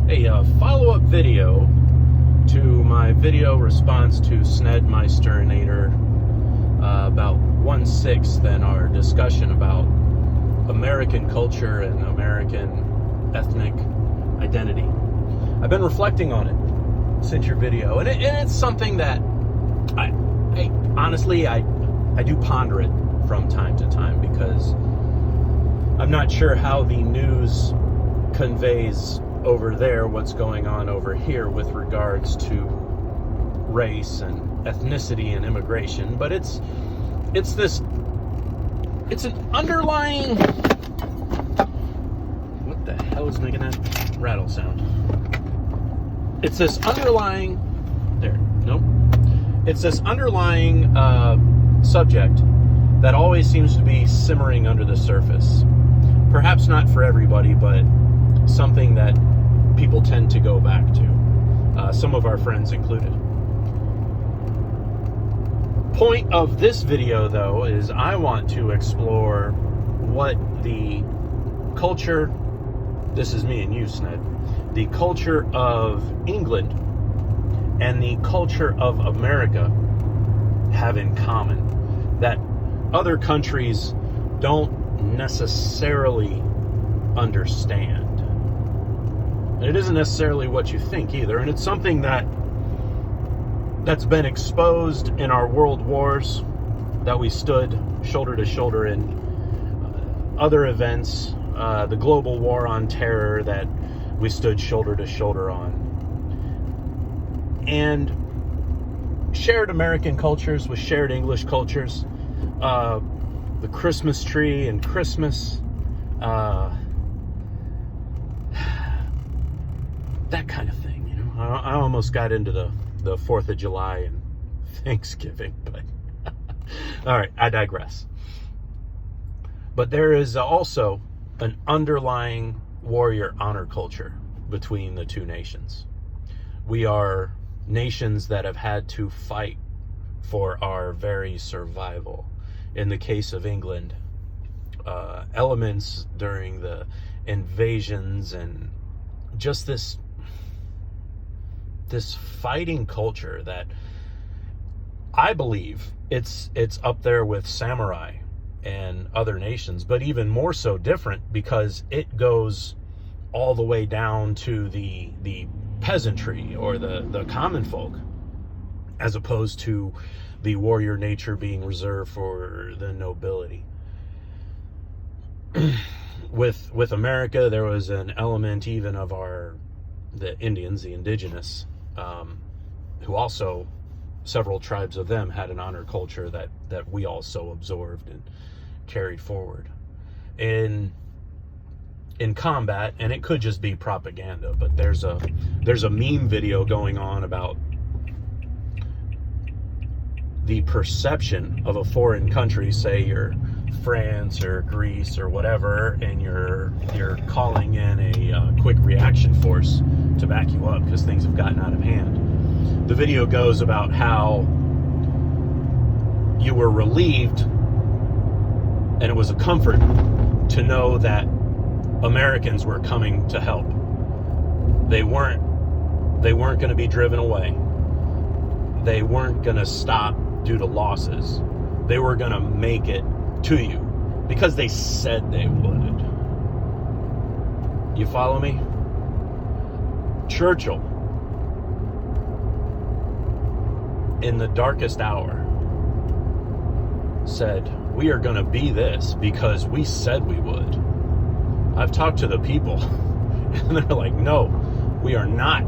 a follow-up video to my video response to Snedmeisterinator about 1/6 in our discussion about American culture and American ethnic identity. I've been reflecting on it since your video, and it's something that I honestly do ponder it from time to time, because I'm not sure how the news conveys over there what's going on over here with regards to race and ethnicity and immigration. But it's an underlying, what the hell is making that rattle sound? It's this underlying, it's this underlying subject that always seems to be simmering under the surface. Perhaps not for everybody, but something that people tend to go back to, some of our friends included. Point of this video, though, is I want to explore what the culture, this is me and you, Sned, the culture of England and the culture of America have in common, that other countries don't necessarily understand. And it isn't necessarily what you think either, and it's something that's been exposed in our world wars that we stood shoulder to shoulder in, other events, the global war on terror that we stood shoulder to shoulder on, and shared American cultures with shared English cultures, the Christmas tree and Christmas, that kind of thing, you know. I almost got into the 4th of July and Thanksgiving, but all right, I digress. But there is also an underlying warrior honor culture between the two nations. We are nations that have had to fight for our very survival. In the case of England, elements during the invasions and just this fighting culture that I believe it's up there with samurai and other nations, but even more so different, because it goes all the way down to the peasantry or the common folk, as opposed to the warrior nature being reserved for the nobility. With America, there was an element even of the Indians, the indigenous, who also, several tribes of them had an honor culture that we also absorbed and carried forward in combat. And it could just be propaganda, but there's a meme video going on about the perception of a foreign country, say you're France or Greece or whatever, and you're calling in a quick reaction force to back you up because things have gotten out of hand. The video goes about how you were relieved, and it was a comfort to know that Americans were coming to help. They weren't going to be driven away. They weren't going to stop due to losses. They were going to make it to you because they said they would. You follow me? Churchill, in the darkest hour, said, "We are going to be this because we said we would." I've talked to the people and they're like, "No, we are not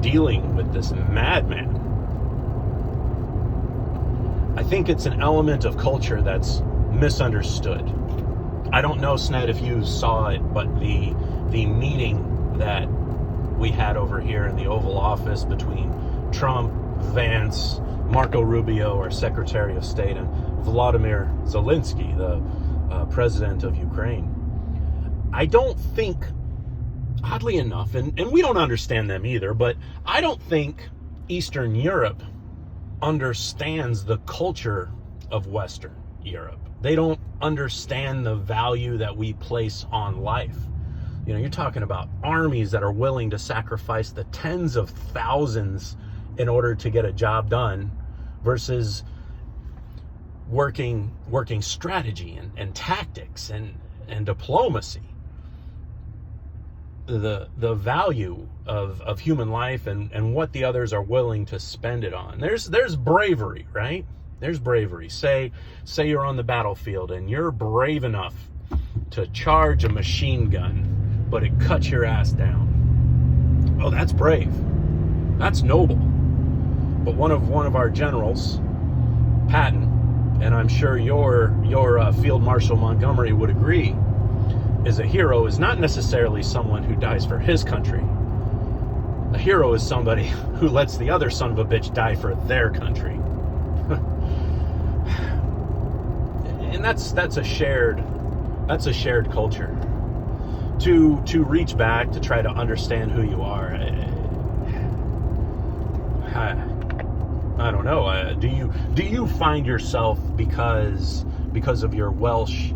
dealing with this madman." I think it's an element of culture that's misunderstood. I don't know, Sned, if you saw it, but the meeting that we had over here in the Oval Office between Trump, Vance, Marco Rubio, our Secretary of State, and Vladimir Zelensky, the president of Ukraine. I don't think, oddly enough, and we don't understand them either, but I don't think Eastern Europe understands the culture of Western Europe. They don't understand the value that we place on life. You know, you're talking about armies that are willing to sacrifice the tens of thousands in order to get a job done, versus working strategy and tactics and diplomacy. The value of human life and what the others are willing to spend it on. There's bravery, right? There's bravery. Say you're on the battlefield and you're brave enough to charge a machine gun, but it cuts your ass down. Oh, that's brave. That's noble. But one of our generals, Patton, and I'm sure your Field Marshal Montgomery would agree, is a hero is not necessarily someone who dies for his country. A hero is somebody who lets the other son of a bitch die for their country. And that's a shared culture. To reach back, to try to understand who you are. I don't know. Do you find yourself, because of your Welsh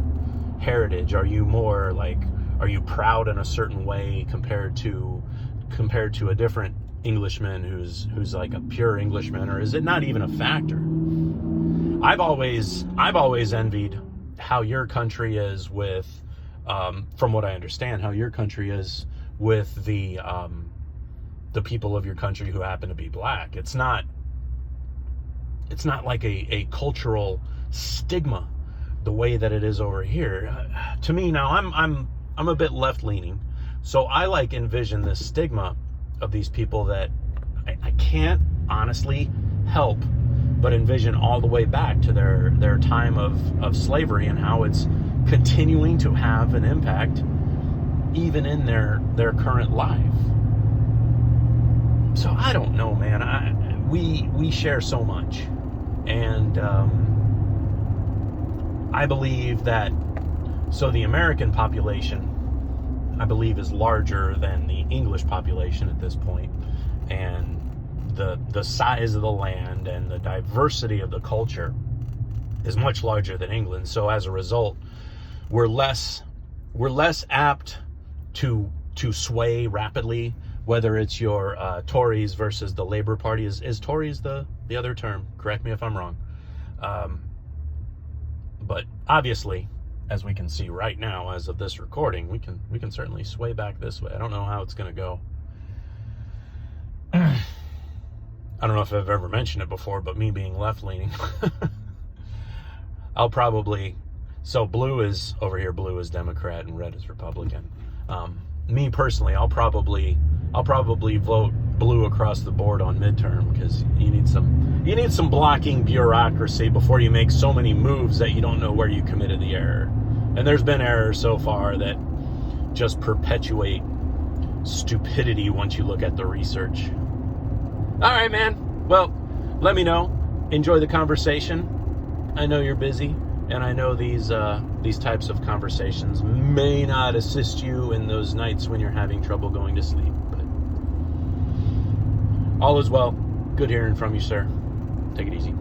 heritage, are you more like, are you proud in a certain way compared to a different Englishman who's like a pure Englishman, or is it not even a factor? I've always envied how your country is with, from what I understand, how your country is with the people of your country who happen to be black. It's not like a cultural stigma the way that it is over here. To me now, I'm a bit left leaning, so I like envision this stigma of these people that I can't honestly help but envision all the way back to their time of slavery, and how it's continuing to have an impact even in their current life. So I don't know, man. We share so much, and I believe that, so the American population, I believe, is larger than the English population at this point, and the size of the land and the diversity of the culture is much larger than England. So as a result, we're less apt to sway rapidly, whether it's your Tories versus the Labour Party. Is Tories the other term? Correct me if I'm wrong. But obviously, as we can see right now, as of this recording, we can certainly sway back this way. I don't know how it's going to go. I don't know if I've ever mentioned it before, but me being left-leaning, I'll probably, so blue is over here, blue is Democrat and red is Republican. Me personally, I'll probably vote blue across the board on midterm, because you need some blocking bureaucracy before you make so many moves that you don't know where you committed the error. And there's been errors so far that just perpetuate stupidity once you look at the research. All right, man. Well, let me know. Enjoy the conversation. I know you're busy, and I know these types of conversations may not assist you in those nights when you're having trouble going to sleep. But all is well. Good hearing from you, sir. Take it easy.